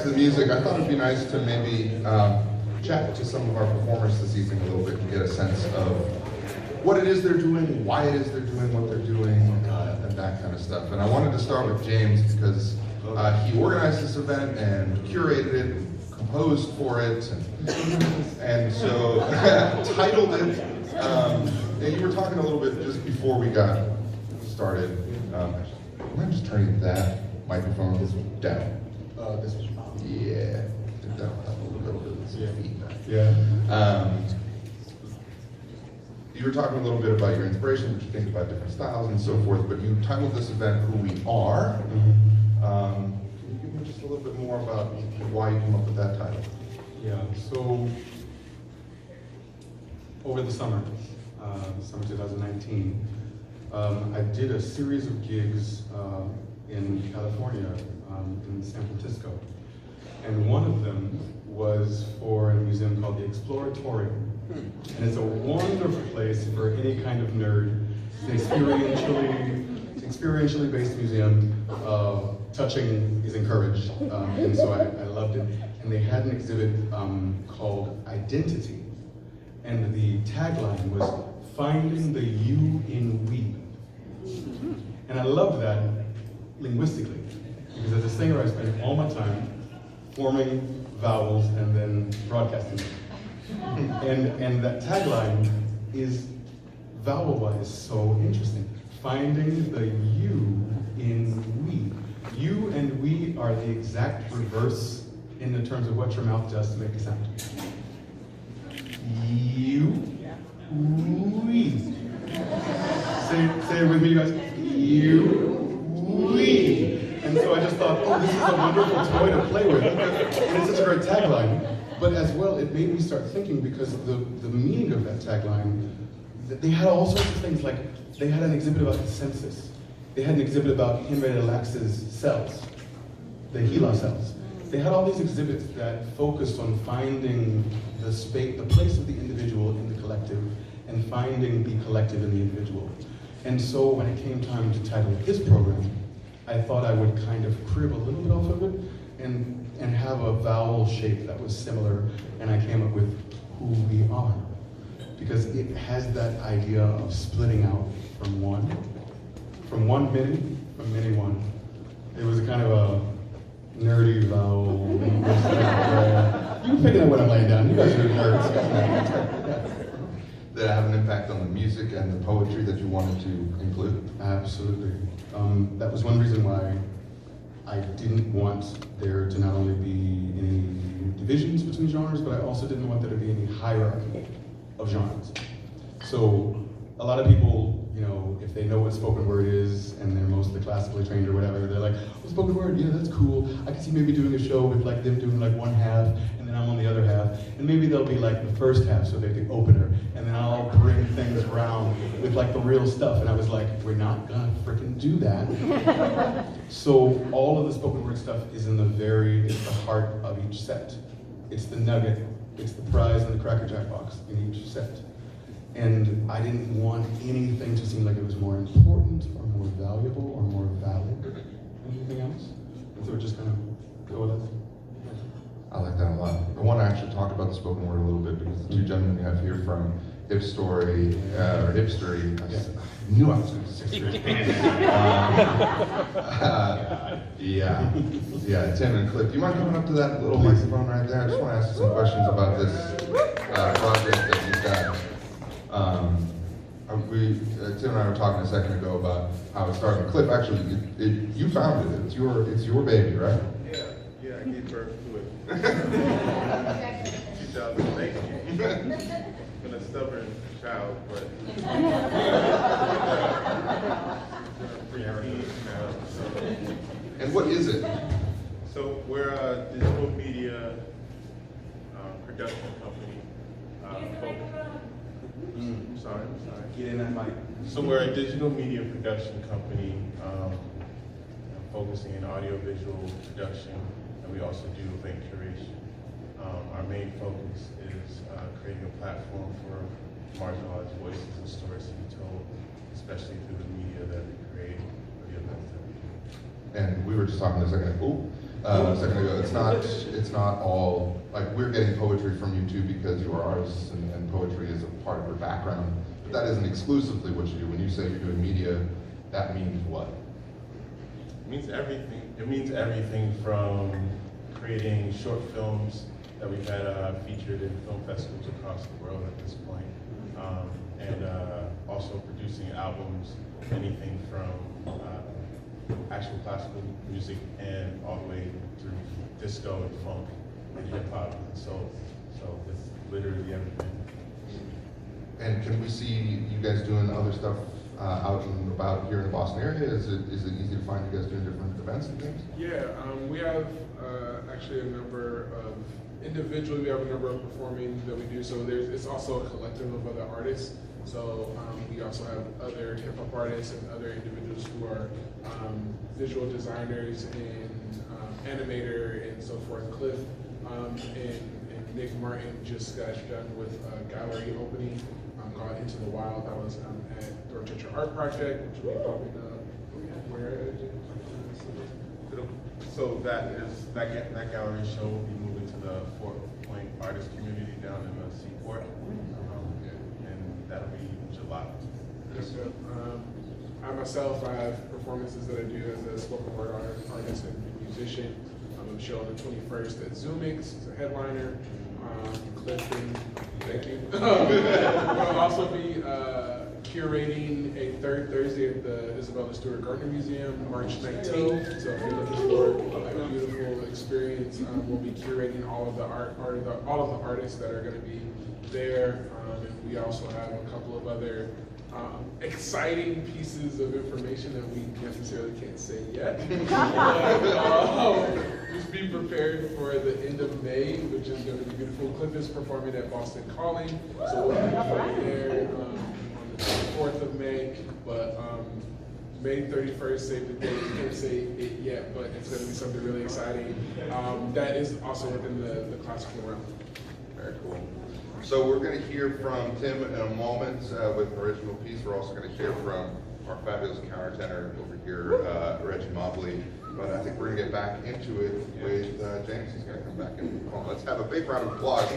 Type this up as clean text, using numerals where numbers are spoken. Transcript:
To the music, I thought it'd be nice to maybe chat to some of our performers this evening a little bit and get a sense of what it is they're doing, why it is they're doing what they're doing, and that kind of stuff. And I wanted to start with James because he organized this event and curated it, and composed for it, and so titled it. And you were talking a little bit just before we got started. I'm just turning that microphone down. This one. Yeah, that will help a little bit with some feedback. Yeah. You were talking a little bit about your inspiration, what you think about different styles and so forth, but you titled this event Who We Are. Can you give me just a little bit more about why you came up with that title? Yeah, so over the summer 2019, I did a series of gigs in California, in San Francisco. And one of them was for a museum called the Exploratorium. And it's a wonderful place for any kind of nerd. It's an experientially based museum. Touching is encouraged, and so I loved it. And they had an exhibit called Identity. And the tagline was, finding the you in we. And I loved that linguistically, because as a singer I spent all my time forming vowels and then broadcasting them. And that tagline is vowel-wise so interesting. Finding the you in we. You and we are the exact reverse in the terms of what your mouth does to make a sound. You, we. Say it with me, you guys. You, we. And so I just thought, oh, this is a wonderful toy to play with. And it's such a great tagline. But as well, it made me start thinking, because the meaning of that tagline, they had all sorts of things, like they had an exhibit about the census. They had an exhibit about Henrietta Lacks's cells, the HeLa cells. They had all these exhibits that focused on finding the space, the place of the individual in the collective, and finding the collective in the individual. And so when it came time to title this program, I thought I would kind of crib a little bit off of it and have a vowel shape that was similar, and I came up with Who We Are. Because it has that idea of splitting out from many one. It was a kind of a nerdy vowel. You can picking up what I'm laying down. You guys are nerds. Did it have an impact on the music and the poetry that you wanted to include? Absolutely. That was one reason why I didn't want there to not only be any divisions between genres, but I also didn't want there to be any hierarchy of genres. So a lot of people, you know, if they know what spoken word is and they're mostly classically trained or whatever, they're like, oh, spoken word, yeah, that's cool. I can see maybe doing a show with like them doing like one half and then I'm on the other half. And maybe they'll be like the first half, so they're the opener. And then I'll bring things around with like the real stuff. And I was like, we're not gonna freaking do that. So all of the spoken word stuff is it's the heart of each set. It's the nugget, it's the prize in the Cracker Jack box in each set. And I didn't want anything to seem like it was more important or more valuable or more valid than anything else. And so it just kind of go with it. I like that a lot. I want to actually talk about the spoken word a little bit, because the two gentlemen you have here from Hip Story, or Hipstery, I knew I was going to say yeah, Tim and Cliff, do you mind coming up to that little microphone right there? I just want to ask you some questions about this project that you've got. Tim and I were talking a second ago about how it started. Cliff, actually, you founded it. It's your baby, right? Yeah, I gave birth to it. 2018. Been a stubborn child, but And what is it? So we're a digital media production company. Sorry. Get in that mic. So we're a digital media production company focusing in audiovisual production, and we also do event curation. Our main focus is creating a platform for marginalized voices and stories to be told, especially through the media that we create for the events that we do. And we were just talking a second ago. a second ago. It's not all, like, we're getting poetry from you too because you are artists and poetry is a part of your background, but that isn't exclusively what you do. When you say you're doing media, that means what? It means everything. It means everything from creating short films that we've had featured in film festivals across the world at this point, and also producing albums, anything from actual classical music and all the way through disco and funk and hip hop and soul. So it's literally everything. And can we see you guys doing other stuff out and about here in the Boston area? Is it easy to find you guys doing different events and things? Yeah, we have actually a number of, individually we have a number of performing that we do, so it's also a collective of other artists. So we also have other hip hop artists and other individuals who are visual designers and animator and so forth. Cliff and Nick Martin just got done with a gallery opening called Into the Wild. That was at Dorchester Art Project, which will be popping up. Where? So that gallery show will be moving to the Fort Point artist community down in the Seaport, and that'll be in July. I myself, I have performances that I do as a spoken word artist and musician. I'm a show on the 21st at Zoomix as a headliner. Clifton, thank you. We'll also be curating a third Thursday at the Isabella Stewart Gardner Museum, March 19th. So if you're looking for a beautiful experience, we'll be curating all of the all of the artists that are going to be there. And we also have a couple of other exciting pieces of information that we necessarily can't say yet. Just be prepared for the end of May, which is going to be beautiful. Cliff is performing at Boston Calling, so we'll be playing there on the 4th of May. But May 31st, save the date. We can't say it yet, but it's going to be something really exciting. That is also within the classical realm. Very cool. So we're going to hear from Tim in a moment with original piece. We're also going to hear from our fabulous countertenor over here, Reggie Mobley. But I think we're going to get back into it with James. He's going to come back in. Let's have a big round of applause.